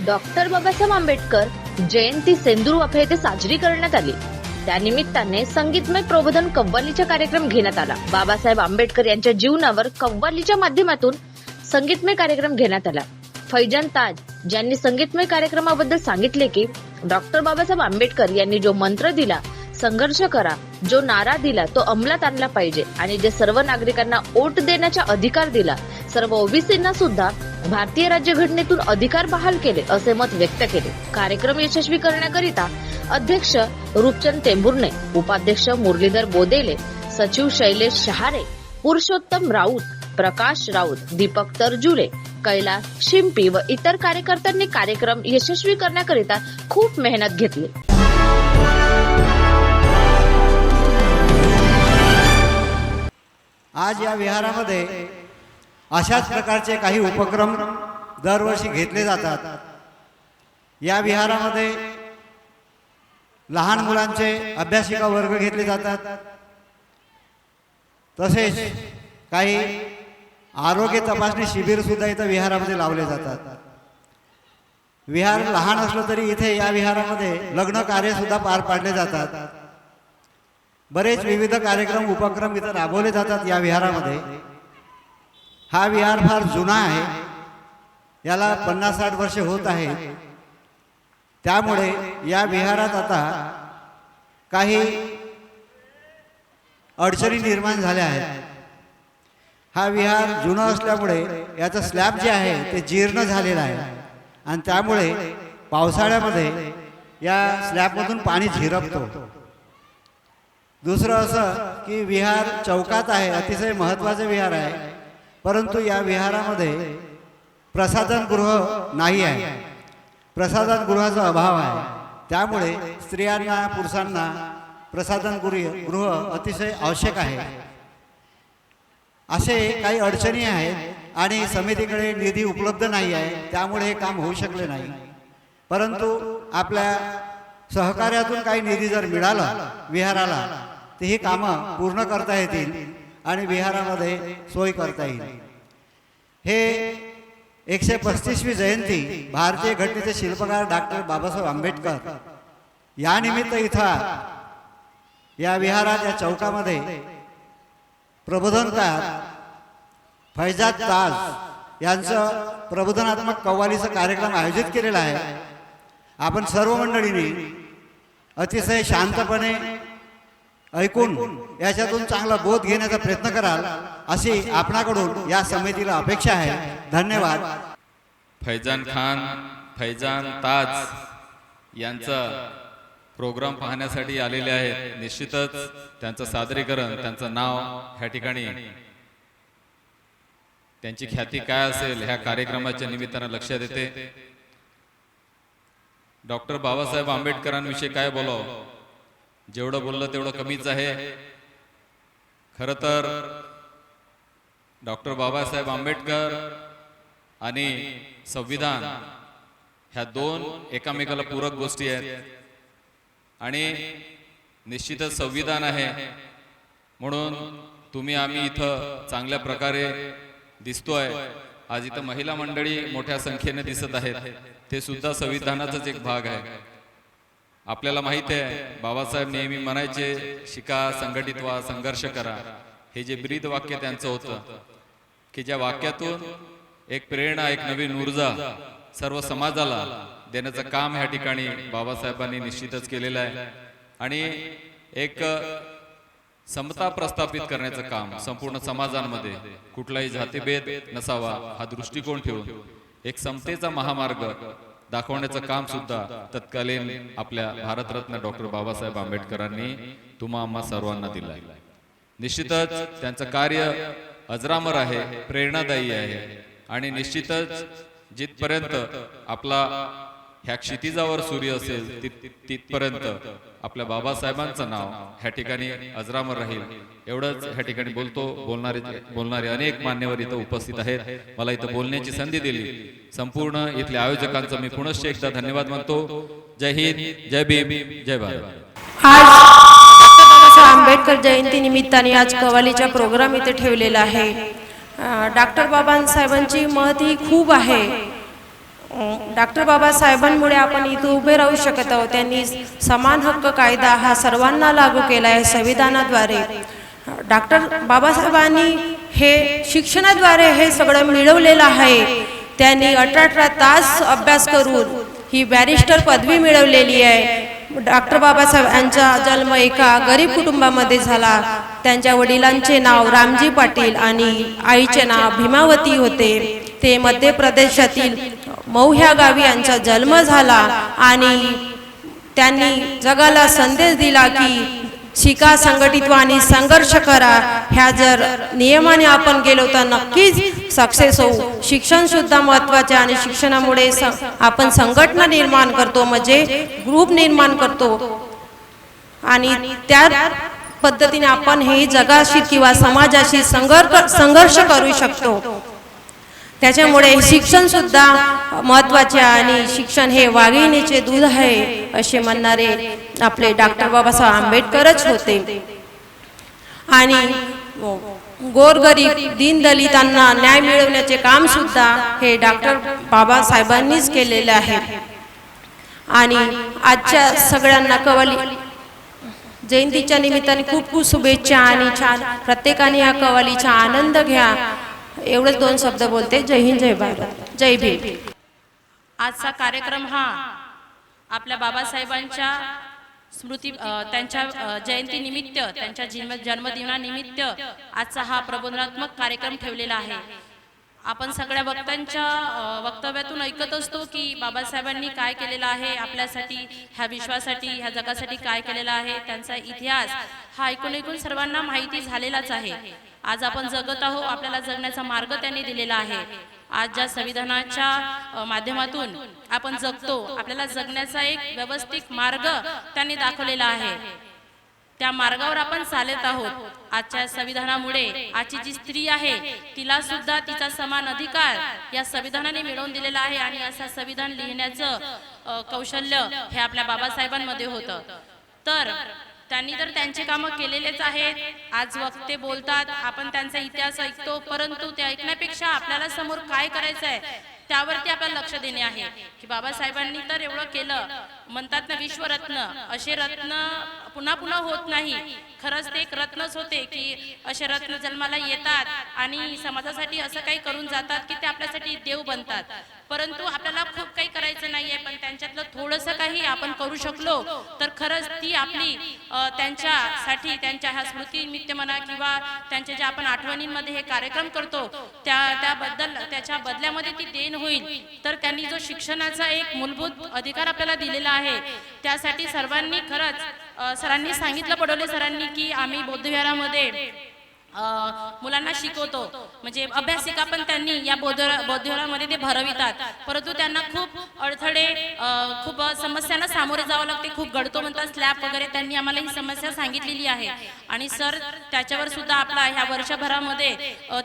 Doctor Babasaheb Ambedkar जयंती सेंदूर वाफे येथे साजरी करण्यात आली। त्यानिमित्ताने संगीतमय प्रबोधन कव्वालीचा कार्यक्रम घेण्यात आला। बाबासाहेब आंबेडकर यांच्या जीवनावर कव्वालीच्या माध्यमातून संगीतमय कार्यक्रम घेण्यात आला। फैजान ताज ज्यांनी संगीतमय कार्यक्रमाबद्दल सांगितले की डॉक्टर बाबासाहेब आंबेडकर यांनी जो मंत्र दिला, संघर्ष करा, जो नारा दिला तो अंमलात आणला पाहिजे आणि जे सर्व नागरिकांना वोट देण्याचा अधिकार दिला, सर्व ओबीसींना सुद्धा भारतीय राज्यघटनेतून अधिकार बहाल केले असे मत व्यक्त केले। कार्यक्रम यशस्वी करण्याकरिता अध्यक्ष रूपचंद टेंभुर्णे, उपाध्यक्ष मुरलीधर बोदेले, सचिव शैलेश शहारे, पुरुषोत्तम राऊत, प्रकाश राऊत, दीपक तरजुले, कैलास शिंपी व इतर कार्यकर्त्यांनी कार्यक्रम यशस्वी करण्याकरिता खूप मेहनत घेतली। आज या विहारामध्ये अशाच प्रकारचे काही उपक्रम दरवर्षी घेतले जातात। या विहारामध्ये लहान मुलांचे अभ्यासिका वर्ग घेतले जातात, तसेच काही आरोग्य तपासणी शिबिर सुद्धा इथं विहारामध्ये लावले जातात। विहार लहान असलं तरी इथे या विहारामध्ये लग्न कार्य सुद्धा पार पाडले जातात। बरेच विविध कार्यक्रम उपक्रम इथं राबवले जातात या विहारामध्ये। हा विहार फार जुना आहे, याला 50-60 वर्षे होत आहे। त्यामुळे या विहारात आता काही अडचणी निर्माण झाल्या आहेत। हा विहार जुना असल्यामुळे याचा स्लॅब जे आहे ते जीर्ण झालेला आहे आणि त्यामुळे पावसाळ्यामध्ये या स्लॅबमधून पाणी झिरपतो। दुसरं असं की विहार चौकात आहे, अतिशय महत्त्वाचे विहार आहे, परंतु या विहारामध्ये प्रसाधनगृह नाही आहे, प्रसाधनगृहाचा अभाव आहे। त्यामुळे स्त्रियांना पुरुषांना प्रसाधनगृह अतिशय आवश्यक आहे। असे काही अडचणी आहेत आणि समितीकडे निधी उपलब्ध नाही आहे, त्यामुळे हे काम होऊ शकले नाही। परंतु आपल्या सहकार्यातून काही निधी जर मिळाला विहाराला तर ही कामं पूर्ण करता येतील आणि विहारामध्ये सोय करता येईल। हे 135वी जयंती भारतीय घटनेचे शिल्पकार डॉक्टर बाबासाहेब आंबेडकर या निमित्त इथं या विहारात या चौकामध्ये प्रबोधनकार फैजान ताज यांचं प्रबोधनात्मक कव्वालीचा कार्यक्रम आयोजित केलेला आहे। आपण सर्व मंडळींनी अतिशय शांतपणे ऐकून याच्यातून चांगला बोध घेण्याचा प्रयत्न कराल अशी आपणाकडून या समितीला अपेक्षा आहे। धन्यवाद। फैजान खान, फैजान ताज यांचा प्रोग्राम पाहण्यासाठी आलेले आहेत। निश्चितच त्यांचं सादरीकरण, त्यांचं नाव ह्या ठिकाणी त्यांची ख्याती काय असेल ह्या कार्यक्रमाच्या निमित्तानं लक्षात येते। डॉक्टर बाबासाहेब आंबेडकरांविषयी काय बोलावं, जेवढं बोललं तेवढं कमीच आहे। खरं तर डॉक्टर बाबासाहेब आंबेडकर आणि संविधान ह्या दोन एकामेकाला पूरक गोष्टी आहेत आणि निश्चितच संविधान आहे म्हणून तुम्ही आम्ही इथं चांगल्या प्रकारे दिसतोय। आज इथं महिला मंडळी मोठ्या संख्येने दिसत आहेत, ते सुद्धा संविधानाचाच एक भाग आहे। आपल्याला माहित आहे बाबासाहेब नेहमी म्हणायचे, शिका, संघटित व्हा, संघर्ष करा। हे जे ब्रीद वाक्य त्यांचं होतं की ज्या वाक्यातून एक प्रेरणा, एक नवीन ऊर्जा सर्व समाजाला देण्याचं काम ह्या ठिकाणी बाबासाहेबांनी निश्चितच केलेलं आहे आणि एक समता प्रस्थापित करण्याचं काम संपूर्ण समाजांमध्ये कुठलाही जातीभेद नसावा हा दृष्टिकोन ठेवून एक समतेचा महामार्ग दाखवण्याचं काम सुद्धा तत्कालीन आपल्या भारतरत्न डॉक्टर बाबासाहेब आंबेडकरांनी तुम्हा आम्हा सर्वांना दिलं आहे। निश्चितच त्यांचं कार्य अजरामर आहे, प्रेरणादायी आहे आणि निश्चितच जिथपर्यंत आपला ह्या क्षितिजावर सूर्य असेल तिथपर्यंत आपल्या बाबासाहेबांचं नाव ह्या ठिकाणी अजरामर राहील एवढंच ह्या ठिकाणी बोलणारे अनेक मान्यवर इथं उपस्थित आहेत। मला इथं बोलण्याची संधी दिली संपूर्ण इथल्या आयोजकांचा मी पुनश्च एकदा धन्यवाद मानतो। जय हिंद, जय भीम, जय भारत। आज डॉक्टर बाबासाहेब आंबेडकर जयंती निमित्ताने आज कव्वालीचा प्रोग्राम इथे ठेवलेला आहे। डॉक्टर बाबासाहेबांची महती खूप आहे। डॉक्टर बाबासाहेबांमुळे आपण इथे उभे राहू शकत आहोत. त्यांनी समान हक्क कायदा हा सर्वांना लागू केला आहे संविधानाद्वारे. डॉक्टर बाबासाहेबांनी हे शिक्षणाद्वारे हे सगळं मिळवलेलं आहे. त्यांनी 18 तास अभ्यास करून ही बॅरिस्टर पदवी मिळवलेली आहे. डॉक्टर बाबासाहेब यांचा जन्म एका गरीब कुटुंबामध्ये झाला. त्यांच्या वडिलांचे नाव रामजी पाटील आणि आईचे नाव भीमावती होते. ते मध्य प्रदेशातील मऊ ह्या गावी यांचा जन्म झाला आणि त्यांनी जगाला संदेश दिला की शिका, संघटित व्हा आणि संघर्ष करा. ह्या जर नियमाने आपण गेलो तर नक्कीच सक्सेस होऊ. शिक्षण सुद्धा महत्त्वाचे आणि शिक्षणामुळे आपण संघटना निर्माण करतो, म्हणजे ग्रुप निर्माण करतो आणि त्या पद्धतीने आपण हे जगाशी किंवा समाजाशी संघर्ष करू शकतो. त्याच्यामुळे शिक्षण सुद्धा महत्त्वाचे आणि शिक्षण हे वाघिणीचे दूध आहे असे म्हणणारे आपले डॉक्टर बाबासाहेब आंबेडकरच होते. आणि गोरगरीब दीनदलितांना न्याय मिळवण्याचे काम सुद्धा हे डॉक्टर बाबासाहेबांनीच केलेले आहे. आणि आजच्या सगळ्यांना कव्वाली जयंतीच्या निमित्ताने खूप खूप शुभेच्छा आणि छान प्रत्येकाने या कव्वालीचा आनंद घ्या. एवढेच 2 शब्द बोलते. जय हिंद, जय भारत, जय भीम. आजचा कार्यक्रम हा आपल्या बाबासाहेबांच्या स्मृती त्यांच्या जयंतीनिमित्त, त्यांच्या जन्मदिनानिमित्त आजचा हा प्रबोधनात्मक कार्यक्रम ठेवलेला आहे. आपण सगळ्या वक्त्यांच्या वक्तव्यातून ऐकत असतो की बाबासाहेबांनी काय केलेलं आहे आपल्यासाठी, ह्या विश्वासाठी, ह्या जगासाठी काय केलेलं आहे. त्यांचा इतिहास हा ऐकून सर्वांना माहिती झालेलाच आहे. आज आपण जगत आहोत, आपल्याला जगण्याचा मार्ग त्यांनी दिलेला आहे. आज ज्या संविधानाच्या माध्यमातून आपण जगतो, आपल्याला जगण्याचा एक व्यवस्थित मार्ग त्यांनी दाखवलेला आहे. त्या मार्गावर आपण चालत आहोत. आजच्या संविधानामुळे आजची जी स्त्री आहे तिला सुद्धा तिचा समान अधिकार या संविधानाने मिळवून दिलेला आहे. आणि असं संविधान लिहिण्याचं कौशल्य हे आपल्या बाबासाहेबांमध्ये होतं. तर त्यांनी तर त्यांचे कामं केलेलेच आहेत. आज वक्ते बोलतात, आपण त्यांचा इतिहास ऐकतो, परंतु ते ऐकण्यापेक्षा आपल्याला समोर काय करायचं आहे त्यावरती आपल्याला लक्ष देणे आहे. की बाबासाहेबांनी तर एवढं केलं, म्हणतात ना विश्वरत्न, असे रत्न पुन्हा पुन्हा होत नाही. खरंच ते एक रत्नच होते की असे रत्न जन्माला येतात आणि समाजासाठी असं काही करून जातात की ते आपल्यासाठी देव बनतात. परंतु आपल्याला खूप काही करायचं नाहीये, पण त्यांच्यातलं थोडंसं काही आपण करू शकलो तर खरंच ती आपली त्यांच्यासाठी, त्यांच्या ह्या स्मृतीनिमित्त म्हणा किंवा त्यांच्या ज्या आपण आठवणींमध्ये हे कार्यक्रम करतो त्याच्या बदल्यामध्ये ती देण होईल. तर त्यांनी जो शिक्षणाचा एक मूलभूत अधिकार आपल्याला दिलेला आहे त्यासाठी सर्वांनी खरंच सरांनी सांगितलं, पडोले सरांनी, की आम्ही बौद्धविहारामध्ये मुलांना शिकवतो, म्हणजे अभ्यासिका पण त्यांनी या बौद्धविहारामध्ये ते भरवितात. परंतु त्यांना खूप अडथळे, खूप समस्यांना सामोरे जावं लागते. खूप गळतो म्हणतात स्लॅब वगैरे, त्यांनी आम्हाला ही समस्या सांगितलेली आहे. आणि सर त्याच्यावर सुद्धा आपला ह्या वर्षभरामध्ये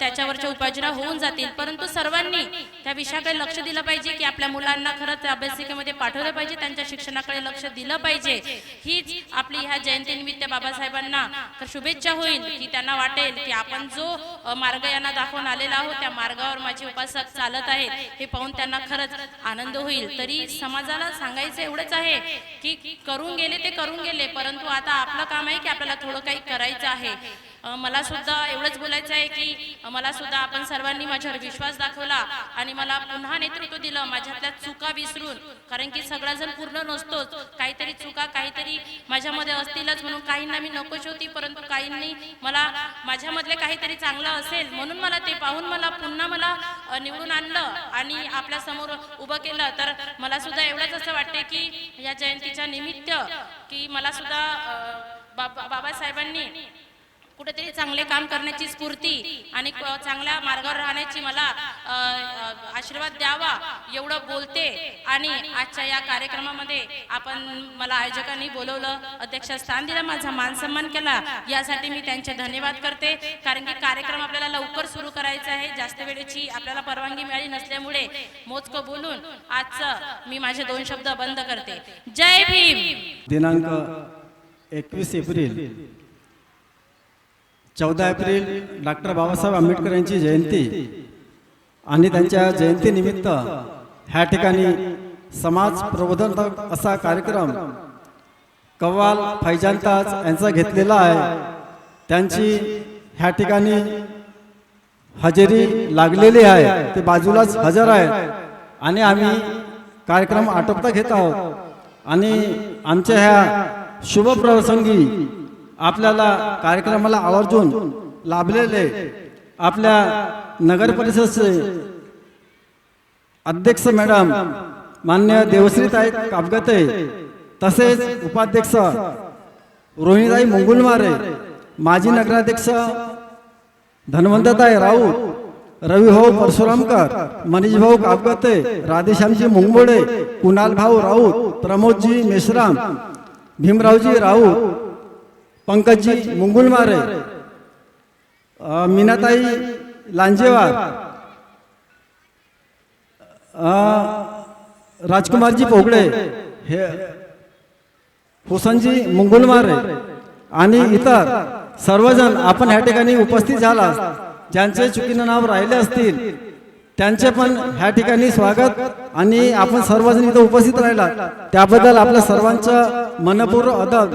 त्याच्यावरच्या उपाययोजना होऊन जातील. परंतु सर्वांनी त्या विषयाकडे लक्ष दिलं पाहिजे की आपल्या मुलांना खरंच अभ्यासिकेमध्ये पाठवलं पाहिजे, त्यांच्या शिक्षणाकडे लक्ष दिलं पाहिजे. हीच आपली ह्या जयंतीनिमित्त बाबासाहेबांना शुभेच्छा होईल की त्यांना वाटेल की आपण जो मार्ग यांना दाखवून आलेला आहोत त्या मार्गावर माझे उपासक चालत आहेत हे पाहून त्यांना खरंच आनंद होईल. तरी समाजाला सांगायचं एवढंच आहे की करून गेले ते करून गेले, परंतु आता आपलं काम आहे की आपल्याला थोडं काही करायचं आहे. मला सुद्धा एवढंच बोलायचं आहे की मला सुद्धा आपण सर्वांनी माझ्यावर विश्वास दाखवला आणि मला पुन्हा नेतृत्व दिलं माझ्यातल्या चुका विसरून. कारण की सगळा जण पूर्ण नसतोच, काहीतरी चुका काहीतरी माझ्यामध्ये असतीलच, म्हणून काहींना मी नकोच होती, परंतु काहींनी मला माझ्यामधले काहीतरी चांगलं असेल म्हणून मला ते पाहून मला निवडून आणलं आणि आपल्या समोर उभं केलं. तर मला सुद्धा एवढंच असं वाटते की या जयंतीच्या निमित्त की मला सुद्धा बाबासाहेबांनी कुठेतरी चांगले काम करण्याची स्फूर्ती आणि चांगल्या मार्गावर राहण्याची मला आशीर्वाद द्यावा एवढं बोलते. आणि आजच्या या कार्यक्रमामध्ये मला आयोजकांनी बोलवलं, अध्यक्षस्थान दिलं, माझा मान सन्मान केला, यासाठी मी त्यांचे धन्यवाद करते. कारण की कार्यक्रम आपल्याला लवकर सुरू करायचा आहे, जास्त वेळेची आपल्याला परवानगी मिळाली नसल्यामुळे मोजकं बोलून आजचं मी माझे 2 शब्द बंद करते. जय भीम. दिनांक 21 April 14 April doctor Babasaheb Ambedkar यांची जयंती आणि त्यांच्या जयंतीनिमित्त ह्या ठिकाणी समाज प्रबोधन असा कार्यक्रम कव्वाल फैजान ताज यांचा घेतलेला आहे. त्यांची ह्या ठिकाणी हजेरी लागलेली आहे, ते बाजूलाच हजर आहेत आणि आम्ही कार्यक्रम आटोपता घेत आहोत. आणि आमच्या ह्या शुभ प्रसंगी आपल्याला कार्यक्रमाला आवर्जून लाभलेले आपल्या नगर परिषदेचे अध्यक्ष मॅडम मान्य देवश्रीताई कापगते, तसेच उपाध्यक्ष रोहिणीताई मुंगुलमारे, माजी नगराध्यक्ष धन्वंतरताई राऊत, रविभाऊ परशुरामकर, मनीषभाऊ कापगते, राधेश्यामजी मुंगबोडे, कुणालभाऊ राऊत, प्रमोदजी मेश्राम, भीमरावजी राऊत, पंकजजी मुंगुलमारे, मीनाताई लांजेवार, राजकुमारजी पोगडे, हे हुसनजी मुंगुलमारे आणि इतर सर्वजण आपण ह्या ठिकाणी उपस्थित झाला. ज्यांचे चुकीनं नाव राहिले असतील त्यांचे पण ह्या ठिकाणी स्वागत. आणि आपण सर्वजण इथं उपस्थित राहिला त्याबद्दल आपल्या सर्वांचं मनपूर्वक अदब.